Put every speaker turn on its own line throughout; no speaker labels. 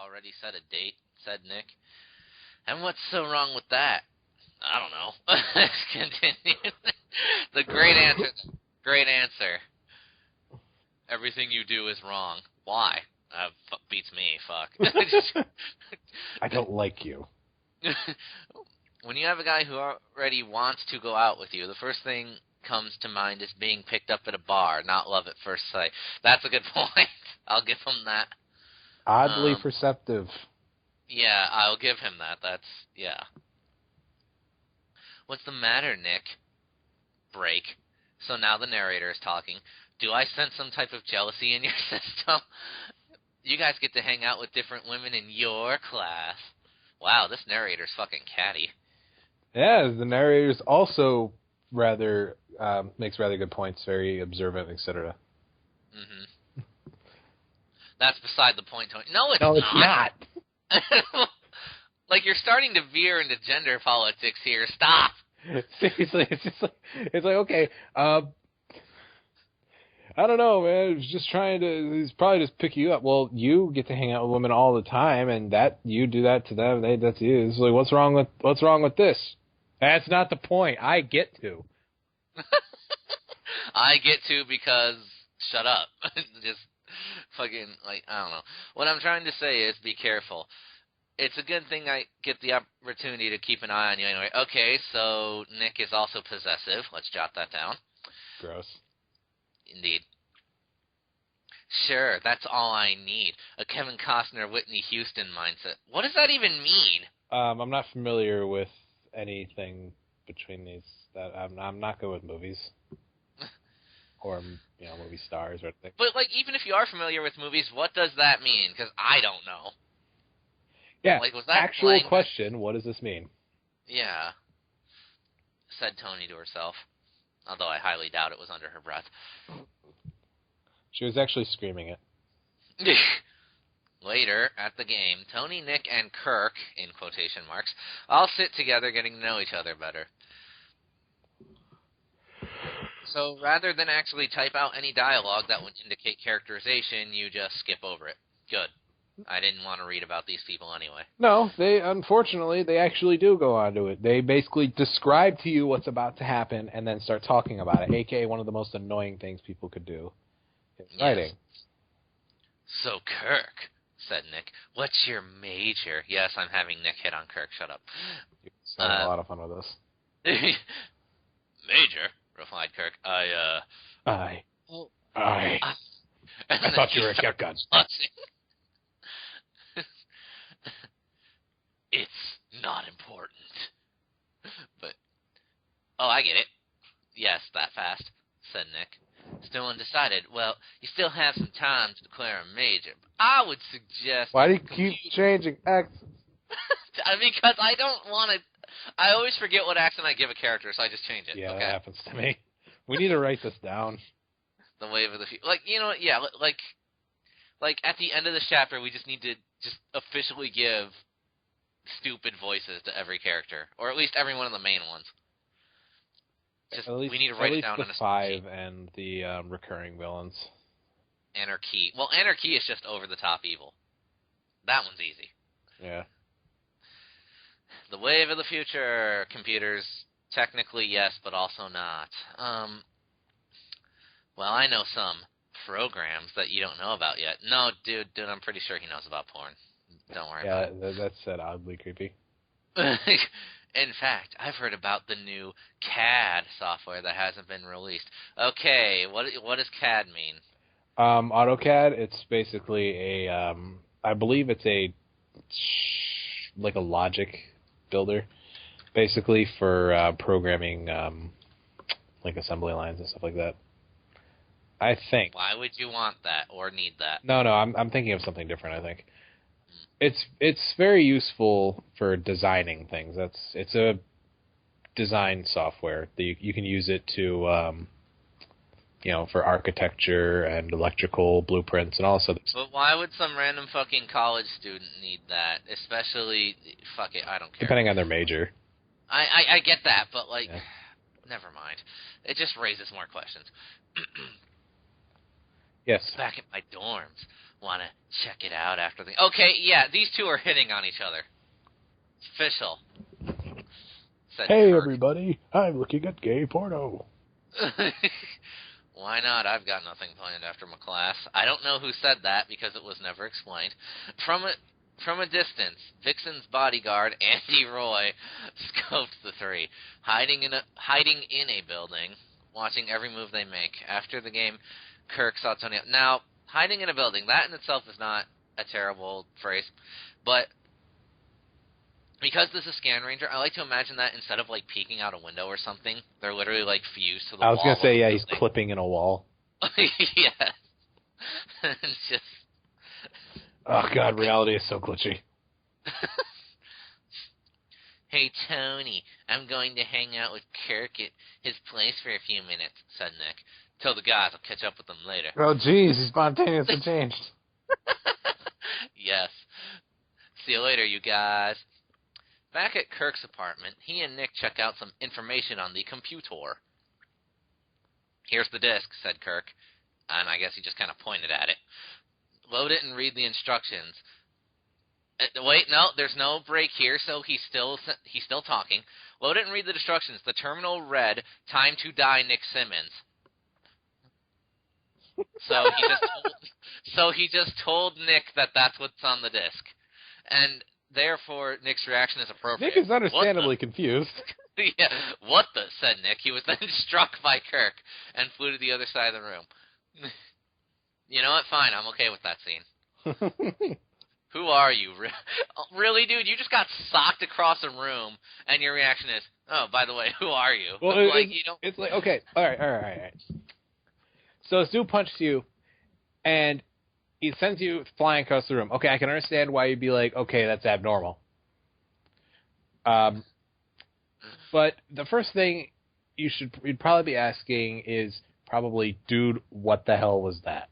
already set a date, said Nick. And what's so wrong with that? I don't know. Let's continue. The great answer. Great answer. Everything you do is wrong. Why? Beats me, fuck.
I don't like you.
When you have a guy who already wants to go out with you, the first thing comes to mind is being picked up at a bar, not love at first sight. That's a good point. I'll give him that.
Oddly perceptive.
Yeah, I'll give him that. Yeah. What's the matter, Nick? Break. So now the narrator is talking. Do I sense some type of jealousy in your system? You guys get to hang out with different women in your class. Wow, this narrator's fucking catty.
Yeah, the narrator's also rather makes rather good points, very observant, etc.
Mm-hmm. That's beside the point, Tony. No, it's
not.
Like, you're starting to veer into gender politics here. Stop.
Seriously, it's like okay, I don't know, man. He's probably just pick you up. Well, you get to hang out with women all the time, and that you do that to them. That's you. It's like, what's wrong with this? That's not the point. I get to.
I get to because shut up. Just fucking, like, I don't know. What I'm trying to say is be careful. It's a good thing I get the opportunity to keep an eye on you anyway. Okay, so Nick is also possessive. Let's jot that down.
Gross.
Indeed. Sure, that's all I need. A Kevin Costner, Whitney Houston mindset. What does that even mean?
I'm not familiar with anything between these. That I'm not good with movies. Or, movie stars or anything.
But, like, even if you are familiar with movies, what does that mean? Because I don't know.
Yeah,
like, was that
actual question, what does this mean?
Yeah. Said Tony to herself. Although I highly doubt it was under her breath.
She was actually screaming it.
Later, at the game, Tony, Nick, and Kirk, in quotation marks, all sit together getting to know each other better. So rather than actually type out any dialogue that would indicate characterization, you just skip over it. Good. I didn't want to read about these people anyway.
No, unfortunately, they actually do go on to it. They basically describe to you what's about to happen and then start talking about it, a.k.a. one of the most annoying things people could do in writing.
So, Kirk, said Nick, what's your major? Yes, I'm having Nick hit on Kirk. Shut up.
You're having a lot of fun with this.
Major, replied Kirk. I
thought you were a shotgun.
It's not important. But, I get it. Yes, that fast, said Nick. Still undecided. Well, you still have some time to declare a major. I would suggest...
Why do you keep changing accents?
Because I don't want to... I always forget what accent I give a character, so I just change it.
Yeah,
okay?
That happens to me. We need to write this down.
The wave of the future. Like, like at the end of the chapter, we just need to just officially give stupid voices to every character, or at least every one of the main ones. Just, we need to write it down in a
5 and the recurring villains.
Anarchy. Well, Anarchy is just over-the-top evil. That one's easy.
Yeah.
The wave of the future, computers. Technically, yes, but also not. Well, I know some programs that you don't know about yet. No, dude, I'm pretty sure he knows about porn. Don't worry about it.
Yeah, that's oddly creepy.
In fact, I've heard about the new CAD software that hasn't been released. Okay, what does CAD mean?
AutoCAD, it's basically I believe it's like a logic builder, basically for programming like assembly lines and stuff like that. I think.
Why would you want that or need that?
No, I'm thinking of something different, I think. It's very useful for designing things. It's a design software. You can use it to for architecture and electrical blueprints and all sorts of stuff.
But why would some random fucking college student need that? Especially, fuck it, I don't care.
Depending on their major.
I get that, but
yeah.
Never mind. It just raises more questions.
Yes.
Back at my dorms, Want to check it out after the... Okay, yeah, these two are hitting on each other. It's official. Said
Hey,
Kirk.
everybody, I'm looking at gay porno.
Why not? I've got nothing planned after my class. I don't know who said that because it was never explained. From a distance, Vixen's bodyguard, Andy Roy, scoped the three, hiding in a building, watching every move they make. After the game, Kirk saw Tony. Now, hiding in a building, that in itself is not a terrible phrase, but because this is Scanranger, I like to imagine that instead of, like, peeking out a window or something, they're literally, like, fused to the wall.
I was going to say, yeah, he's clipping in a wall.
Yeah. It's just...
Oh, God, reality is so glitchy.
Hey, Tony, I'm going to hang out with Kirk at his place for a few minutes, said Nick. Tell the guys I'll catch up with them later.
Oh, jeez, he spontaneously changed.
Yes. See you later, you guys. Back at Kirk's apartment, he and Nick check out some information on the computer. Here's the disk, said Kirk, and I guess he just kind of pointed at it. Load it and read the instructions. Wait, no, there's no break here, so he's still talking. Load it and read the instructions. The terminal read, "Time to die, Nick Simmons." So he just told Nick that that's what's on the disk, and therefore Nick's reaction is appropriate.
Nick is understandably confused.
Yeah, what the, said Nick. He was then struck by Kirk and flew to the other side of the room. You know what? Fine, I'm okay with that scene. Who are you? Really, dude? You just got socked across a room, and your reaction is, oh, by the way, who are you?
Well,
It's
like, okay, all right. So this dude punches you, and he sends you flying across the room. Okay, I can understand why you'd be like, okay, that's abnormal. But the first thing you'd probably be asking is probably, dude, what the hell was that?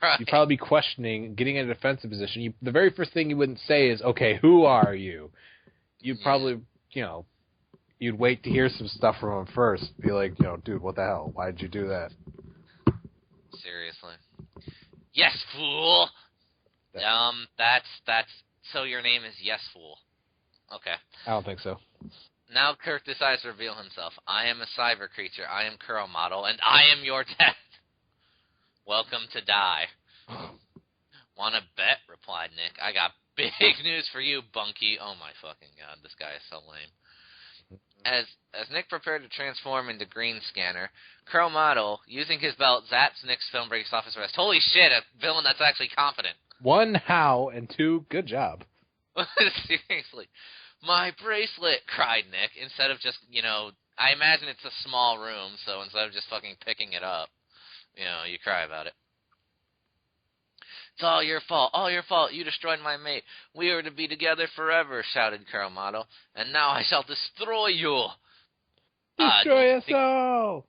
Right.
You'd probably be questioning, getting in a defensive position. The very first thing you wouldn't say is, okay, who are you? You'd probably, you'd wait to hear some stuff from him first. Be like, dude, what the hell? Why did you do that?
Seriously. Yes, fool! That's, so your name is Yes, fool. Okay.
I don't think so.
Now Kirk decides to reveal himself. I am a cyber creature. I am Curl Model, and I am your death. Welcome to die. Wanna bet? Replied Nick. I got big news for you, Bunky. Oh my fucking god, this guy is so lame. As Nick prepared to transform into Green Scanner, Curl Model, using his belt, zaps Nick's film breaks off his wrist. Holy shit, a villain that's actually confident. 1,
how, and 2, good job.
Seriously. My bracelet, cried Nick, instead of just, I imagine it's a small room, so instead of just fucking picking it up, you cry about it. It's all your fault, you destroyed my mate. We are to be together forever, shouted Curl Model, and now I shall destroy you.
Destroy us all!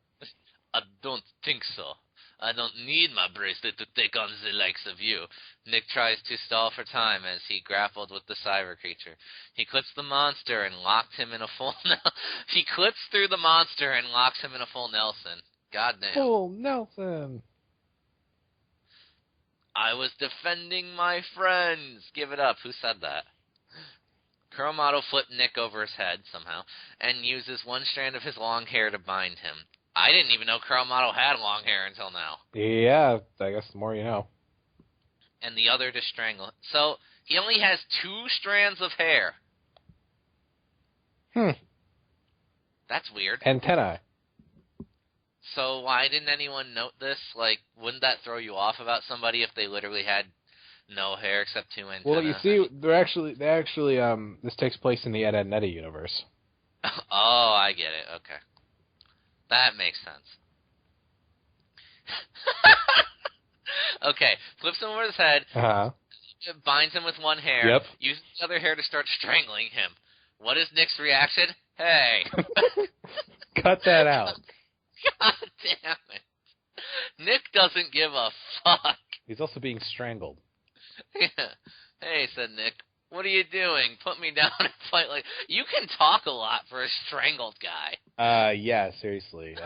I don't think so. I don't need my bracelet to take on the likes of you. Nick tries to stall for time as he grappled with the cyber creature. He clips the monster and locked him in a full... He clips through the monster and locks him in a full Nelson. Goddamn.
Full Nelson.
I was defending my friends. Give it up. Who said that? Curl Model flipped Nick over his head somehow and uses one strand of his long hair to bind him. I didn't even know Curl Model had long hair until now.
Yeah, I guess the more you know.
And the other to strangle. So, he only has 2 strands of hair. That's weird.
Antennae.
So why didn't anyone note this? Like, wouldn't that throw you off about somebody if they literally had no hair except 2 antennae?
Well, you see, they actually, this takes place in the Ed, Edd n Eddy universe.
Oh, I get it. Okay. That makes sense. Okay, flips him over his head, binds him with one hair, uses the other hair to start strangling him. What is Nick's reaction? Hey.
Cut that out.
God damn it. Nick doesn't give a fuck.
He's also being strangled.
Yeah. Hey, said Nick, what are you doing? Put me down and fight like... You can talk a lot for a strangled guy.
Yeah, seriously.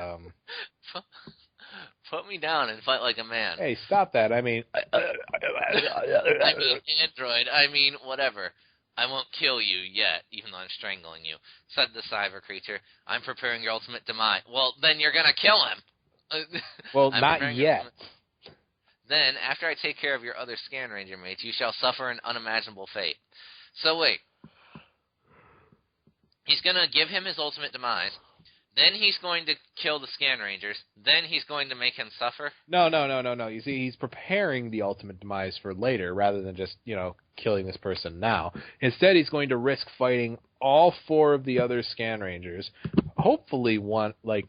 Put me down and fight like a man.
Hey, stop that. I mean...
I mean, android. I mean, whatever. I won't kill you yet, even though I'm strangling you, said the cyber creature. I'm preparing your ultimate demise. Well, then you're gonna kill him.
Well, not yet.
Then, after I take care of your other Scanranger mates, you shall suffer an unimaginable fate. So wait. He's gonna give him his ultimate demise. Then he's going to kill the Scanrangers. Then he's going to make him suffer?
No. You see, he's preparing the ultimate demise for later rather than just, killing this person now. Instead, he's going to risk fighting all 4 of the other Scanrangers. Hopefully,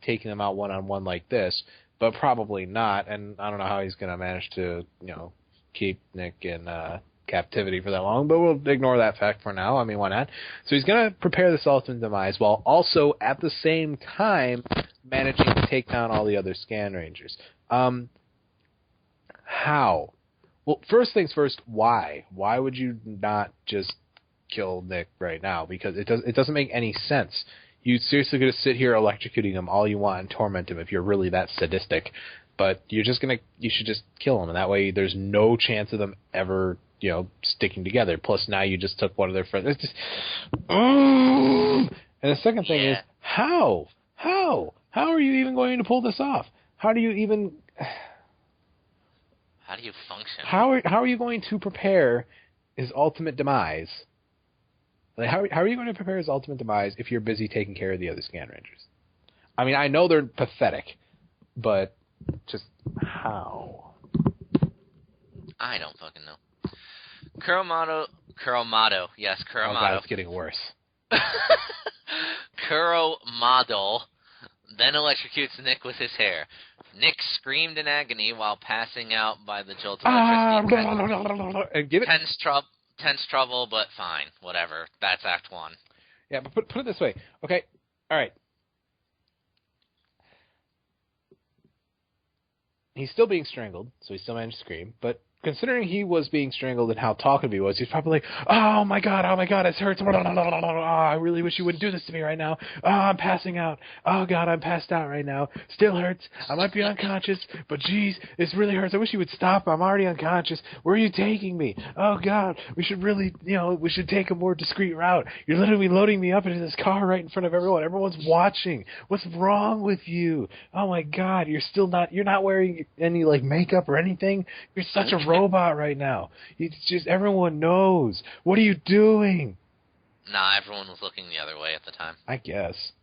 taking them out one-on-one like this, but probably not. And I don't know how he's going to manage to, keep Nick in captivity for that long, but we'll ignore that fact for now. I mean, why not? So he's going to prepare this ultimate demise while also at the same time managing to take down all the other Scanrangers. How? Well, first things first, why? Why would you not just kill Nick right now? Because it doesn't make any sense. You seriously going to sit here electrocuting him all you want and torment him if you're really that sadistic, but you should just kill him, and that way there's no chance of them ever sticking together. Plus, now you just took one of their friends. It's just, and the second thing is, how are you even going to pull this off? How do you
function?
How are you going to prepare his ultimate demise? Like, how are you going to prepare his ultimate demise if you're busy taking care of the other Scanrangers? I mean, I know they're pathetic, but just how?
I don't fucking know. Kuromado. Yes, Kuromado.
Oh God, it's getting worse.
Kuromado then electrocutes Nick with his hair. Nick screamed in agony while passing out by the jolt of electricity. Tense trouble, but fine. Whatever. That's Act 1.
Yeah, but put it this way. Okay, all right. He's still being strangled, so he still managed to scream, but considering he was being strangled and how talkative he was, he's probably like, oh my god, it hurts. Oh, I really wish you wouldn't do this to me right now. Oh, I'm passing out. Oh god, I'm passed out right now. Still hurts. I might be unconscious, but geez, this really hurts. I wish you would stop. I'm already unconscious. Where are you taking me? Oh god, we should really, we should take a more discreet route. You're literally loading me up into this car right in front of everyone. Everyone's watching. What's wrong with you? Oh my god, you're not wearing any makeup or anything. You're such a robot right now. It's just everyone knows. What are you doing?
Nah, everyone was looking the other way at the time.
I guess.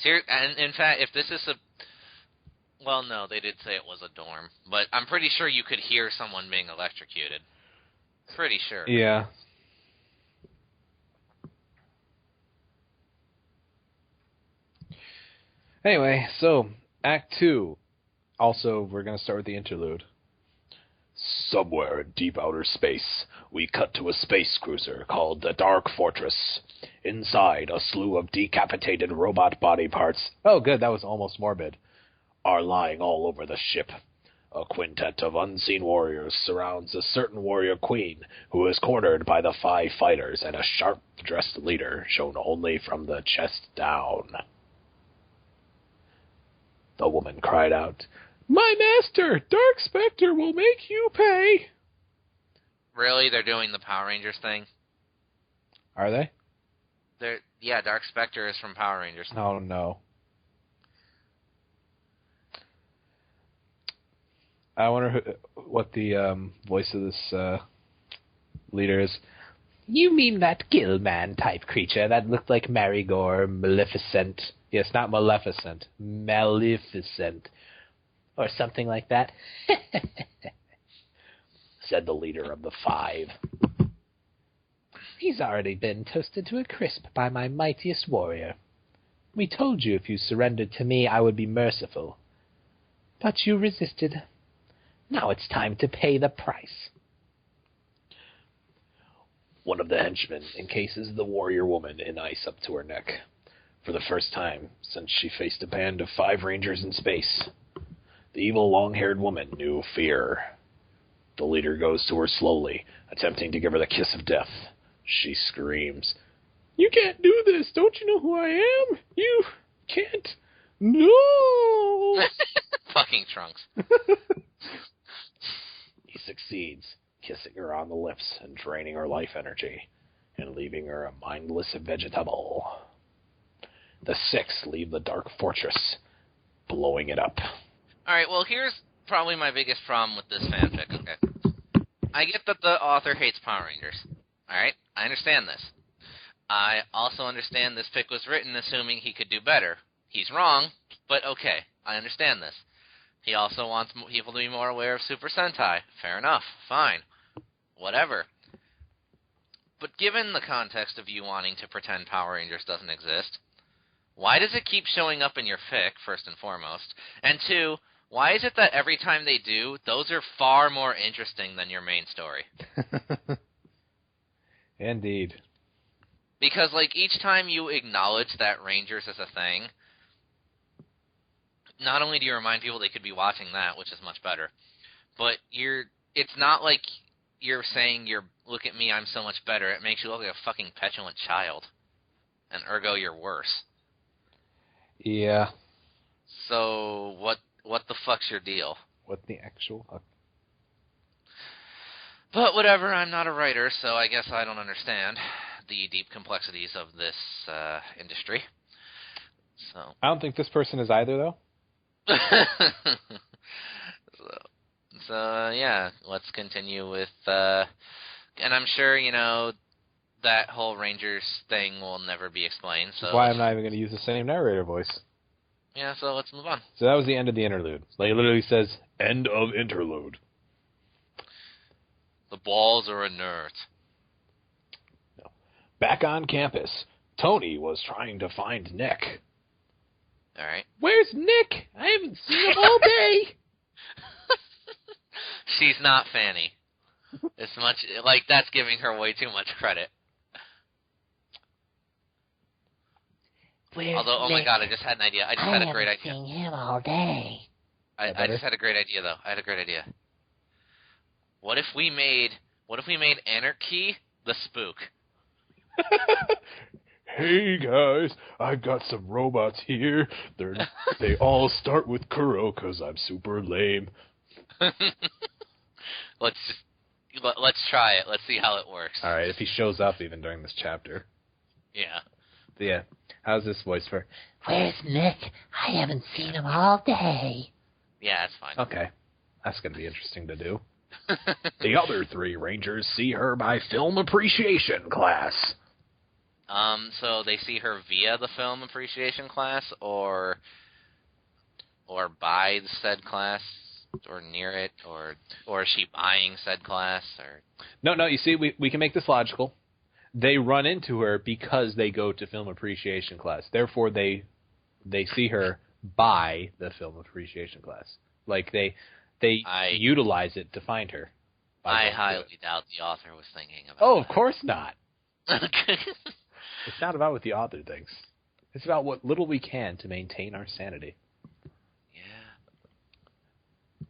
And in fact, if this is well, no, they did say it was a dorm, but I'm pretty sure you could hear someone being electrocuted. Pretty sure.
Yeah. Anyway, so Act 2. Also, we're going to start with the interlude. Somewhere in deep outer space, we cut to a space cruiser called the Dark Fortress. Inside, a slew of decapitated robot body parts, oh good, that was almost morbid, are lying all over the ship. A quintet of unseen warriors surrounds a certain warrior queen, who is cornered by the 5 fighters and a sharp-dressed leader shown only from the chest down. The woman cried out, "My master, Dark Spectre, will make you pay."
Really? They're doing the Power Rangers thing?
Are they?
Yeah, Dark Spectre is from Power Rangers.
Oh, no. I wonder what the voice of this leader is. You mean that Gillman type creature that looked like Marigore, Maleficent? Yes, not Maleficent. Maleficent. Or something like that, said the leader of the 5. He's already been toasted to a crisp by my mightiest warrior. We told you if you surrendered to me, I would be merciful. But you resisted. Now it's time to pay the price. One of the henchmen encases the warrior woman in ice up to her neck. For the first time since she faced a band of 5 rangers in space, the evil long-haired woman knew fear. The leader goes to her slowly, attempting to give her the kiss of death. She screams, "You can't do this! Don't you know who I am? You can't! No!
Fucking Trunks.
He succeeds, kissing her on the lips and draining her life energy, and leaving her a mindless vegetable. The 6 leave the Dark Fortress, blowing it up.
Alright, well, here's probably my biggest problem with this fanfic, okay? I get that the author hates Power Rangers. Alright? I understand this. I also understand this fic was written assuming he could do better. He's wrong, but okay. I understand this. He also wants people to be more aware of Super Sentai. Fair enough. Fine. Whatever. But given the context of you wanting to pretend Power Rangers doesn't exist, why does it keep showing up in your fic, first and foremost? And 2, why is it that every time they do, those are far more interesting than your main story?
Indeed.
Because, like, each time you acknowledge that Rangers is a thing, not only do you remind people they could be watching that, which is much better, but it's not like you're saying look at me, I'm so much better. It makes you look like a fucking petulant child. And ergo, you're worse.
Yeah.
So, what the fuck's your deal?
What the actual fuck?
But whatever, I'm not a writer, so I guess I don't understand the deep complexities of this industry. So
I don't think this person is either, though.
so yeah, let's continue with, and I'm sure, that whole Rangers thing will never be explained. So
that's why I'm not even going to use the same narrator voice.
Yeah, so let's move on.
So that was the end of the interlude. Like, it literally says, end of interlude.
The balls are inert.
No. Back on campus, Tony was trying to find Nick.
All right.
Where's Nick? I haven't seen him all day.
She's not Fanny. It's much like that's giving her way too much credit.
Where's
Although, oh my
Nick?
god, I just had an idea. I just had a great idea.
I haven't seen him all day.
I just had a great idea, though. I had a great idea. What if we made Anarchy the spook?
Hey guys, I've got some robots here. They all start with Kuro because I'm super lame.
Let's try it. Let's see how it works.
All right, if he shows up even during this chapter.
Yeah.
But yeah, how's this voice for?
Where's Nick? I haven't seen him all day.
Yeah, that's fine.
Okay, that's gonna be interesting to do. The other 3 Rangers see her by film appreciation class.
So they see her via the film appreciation class, or by said class, or near it, or is she buying said class, or? No,
you see, we can make this logical. They run into her because they go to film appreciation class. Therefore, they see her by the film appreciation class. Like, they utilize it to find her.
I highly doubt the author was thinking about
Oh,
that.
of course not. It's not about what the author thinks. It's about what little we can to maintain our sanity.
Yeah.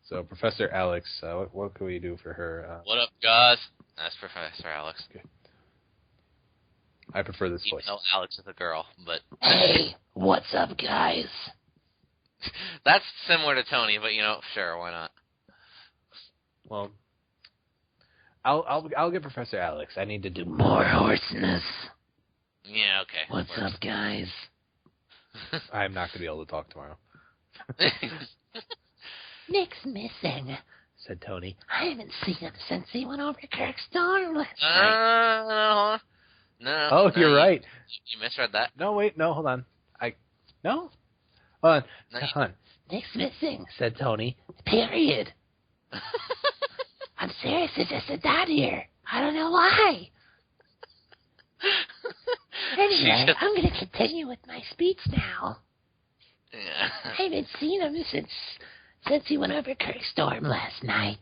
So, Professor Alex, what can we do for her?
What up, guys? That's Professor Alex.
Okay. I prefer this voice.
Even though Alex is a girl, but...
Hey, what's up, guys?
That's similar to Tony, but, sure, why not?
Well, I'll get Professor Alex. I need to do
More hoarseness.
Yeah, okay.
What's up, guys?
I'm not going to be able to talk tomorrow.
Nick's missing,
said Tony.
I haven't seen him since he went over Kirk's dorm last night.
No.
Oh, you're right.
You misread that.
No, wait, no, hold on. No? Hold on.
No,
Hold on.
Nick's missing.
Said Tony.
Period. I'm serious, it just said that here. I don't know why. Anyway, I'm going to continue with my speech now.
Yeah.
I haven't seen him since he went over Kirk's dorm last night.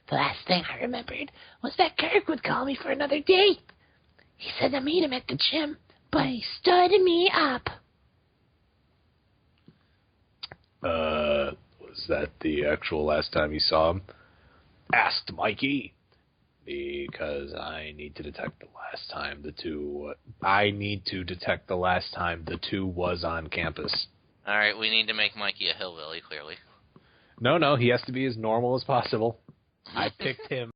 The last thing I remembered was that Kirk would call me for another date. He said to meet him at the gym, but he stood me up.
Was that the actual last time you saw him? Asked Mikey. Because I need to detect the last time the two... I need to detect the last time the two was on campus.
Alright, we need to make Mikey a hillbilly, clearly.
No, he has to be as normal as possible. I picked him